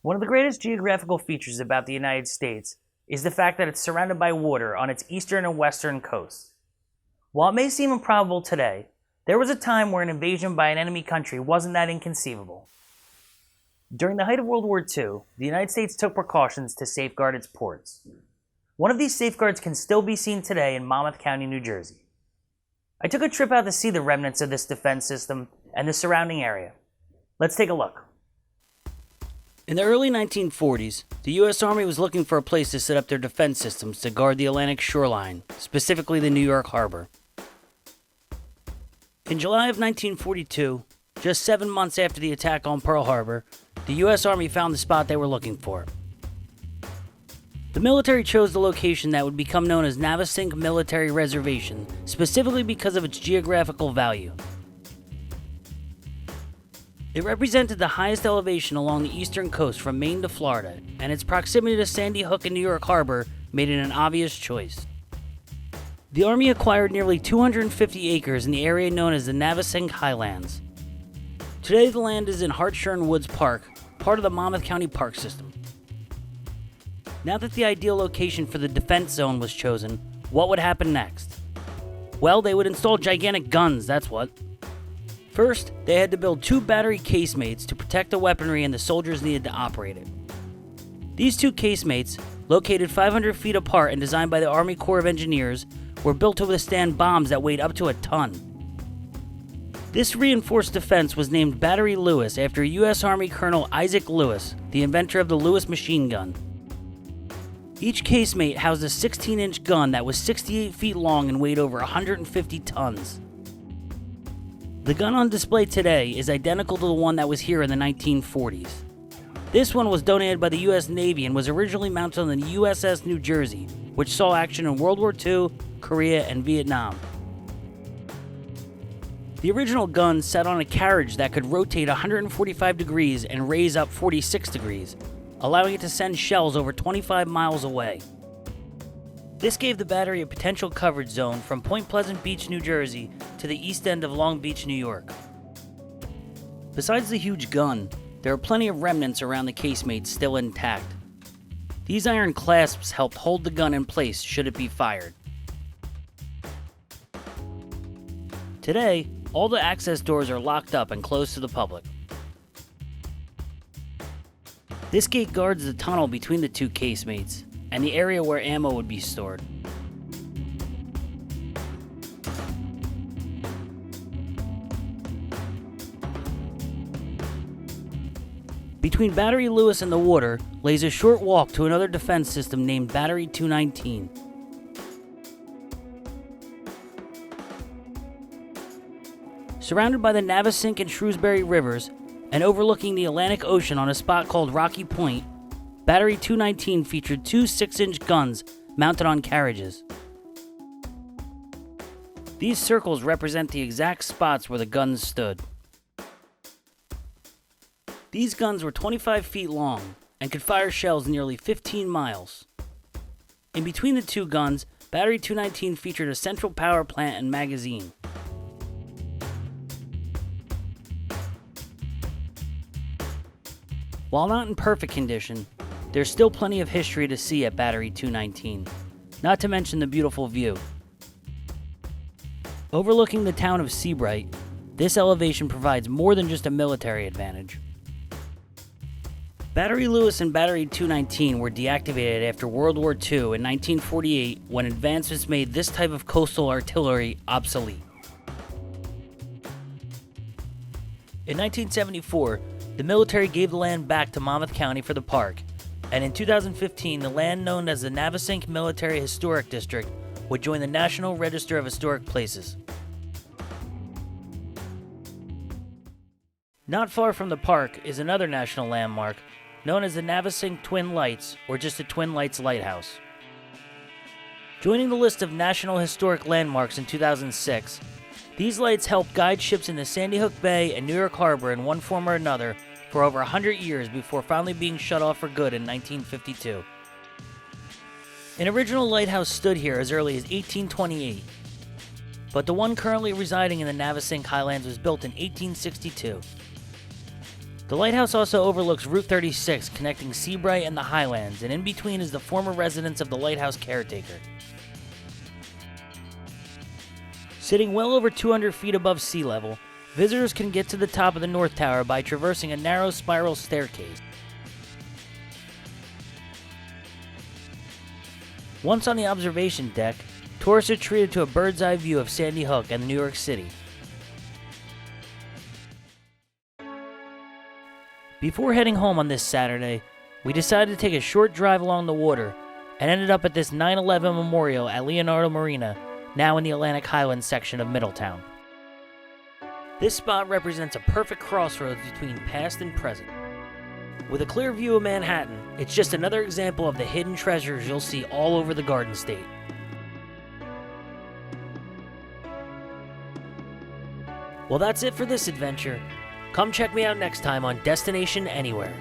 One of the greatest geographical features about the United States is the fact that it's surrounded by water on its eastern and western coasts. While it may seem improbable today, there was a time where an invasion by an enemy country wasn't that inconceivable. During the height of World War II, the United States took precautions to safeguard its ports. One of these safeguards can still be seen today in Monmouth County, New Jersey. I took a trip out to see the remnants of this defense system and the surrounding area. Let's take a look. In the early 1940s, the U.S. Army was looking for a place to set up their defense systems to guard the Atlantic shoreline, specifically the New York harbor. In July of 1942, just 7 months after the attack on Pearl Harbor, the U.S. Army found the spot they were looking for. The military chose the location that would become known as Navesink Military Reservation, specifically because of its geographical value. It represented the highest elevation along the eastern coast from Maine to Florida, and its proximity to Sandy Hook and New York Harbor made it an obvious choice. The Army acquired nearly 250 acres in the area known as the Navesink Highlands. Today the land is in Hartshorn Woods Park, part of the Monmouth County Park System. Now that the ideal location for the defense zone was chosen, what would happen next? Well, they would install gigantic guns, that's what. First, they had to build 2 battery casemates to protect the weaponry and the soldiers needed to operate it. These 2 casemates, located 500 feet apart and designed by the Army Corps of Engineers, were built to withstand bombs that weighed up to a ton. This reinforced defense was named Battery Lewis after U.S. Army Colonel Isaac Lewis, the inventor of the Lewis machine gun. Each casemate housed a 16-inch gun that was 68 feet long and weighed over 150 tons. The gun on display today is identical to the one that was here in the 1940s. This one was donated by the U.S. Navy and was originally mounted on the USS New Jersey, which saw action in World War II, Korea, and Vietnam. The original gun sat on a carriage that could rotate 145 degrees and raise up 46 degrees, allowing it to send shells over 25 miles away. This gave the battery a potential coverage zone from Point Pleasant Beach, New Jersey, to the east end of Long Beach, New York. Besides the huge gun, there are plenty of remnants around the casemates still intact. These iron clasps helped hold the gun in place should it be fired. Today, all the access doors are locked up and closed to the public. This gate guards the tunnel between the 2 casemates and the area where ammo would be stored. Between Battery Lewis and the water lays a short walk to another defense system named Battery 219. Surrounded by the Navesink and Shrewsbury rivers and overlooking the Atlantic Ocean on a spot called Rocky Point, Battery 219 featured 2 6-inch guns mounted on carriages. These circles represent the exact spots where the guns stood. These guns were 25 feet long and could fire shells nearly 15 miles. In between the 2 guns, Battery 219 featured a central power plant and magazine. While not in perfect condition, there's still plenty of history to see at Battery 219, not to mention the beautiful view. Overlooking the town of Seabright, this elevation provides more than just a military advantage. Battery Lewis and Battery 219 were deactivated after World War II in 1948 when advancements made this type of coastal artillery obsolete. In 1974, the military gave the land back to Monmouth County for the park, and in 2015, the land known as the Navesink Military Historic District would join the National Register of Historic Places. Not far from the park is another national landmark known as the Navesink Twin Lights, or just the Twin Lights Lighthouse. Joining the list of National Historic Landmarks in 2006, these lights helped guide ships into Sandy Hook Bay and New York Harbor in one form or another for over 100 years before finally being shut off for good in 1952. An original lighthouse stood here as early as 1828, but the one currently residing in the Navesink Highlands was built in 1862. The lighthouse also overlooks Route 36, connecting Seabright and the Highlands, and in between is the former residence of the lighthouse caretaker. Sitting well over 200 feet above sea level, visitors can get to the top of the North Tower by traversing a narrow spiral staircase. Once on the observation deck, tourists are treated to a bird's eye view of Sandy Hook and New York City. Before heading home on this Saturday, we decided to take a short drive along the water and ended up at this 9/11 memorial at Leonardo Marina, now in the Atlantic Highlands section of Middletown. This spot represents a perfect crossroads between past and present. With a clear view of Manhattan, it's just another example of the hidden treasures you'll see all over the Garden State. Well, that's it for this adventure. Come check me out next time on Destination Anywhere.